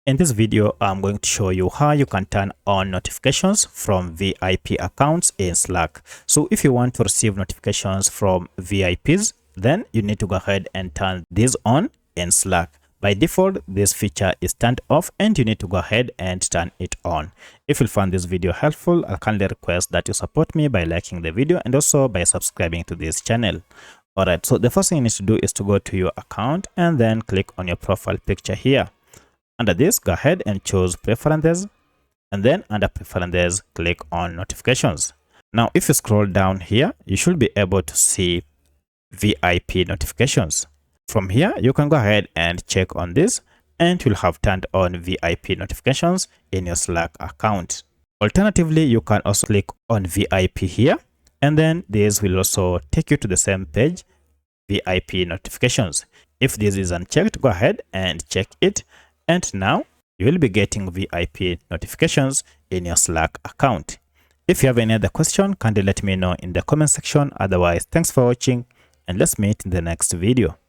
In this video, I'm going to show you how you can turn on notifications from VIP accounts in Slack. So if you want to receive notifications from VIPs, then you need to go ahead and turn this on in Slack. By default, this feature is turned off and you need to go ahead and turn it on. If you found this video helpful, I kindly request that you support me by liking the video and also by subscribing to this channel. Alright, so the first thing you need to do is to go to your account and then click on your profile picture here. Under this, go ahead and choose Preferences, and then under Preferences, click on Notifications. Now, if you scroll down here, you should be able to see VIP notifications. From here, you can go ahead and check on this, and you'll have turned on VIP notifications in your Slack account. Alternatively, you can also click on VIP here, and then this will also take you to the same page, VIP notifications. If this is unchecked, go ahead and check it. And now you will be getting VIP notifications in your Slack account. If you have any other question, kindly let me know in the comment section. Otherwise, thanks for watching and let's meet in the next video.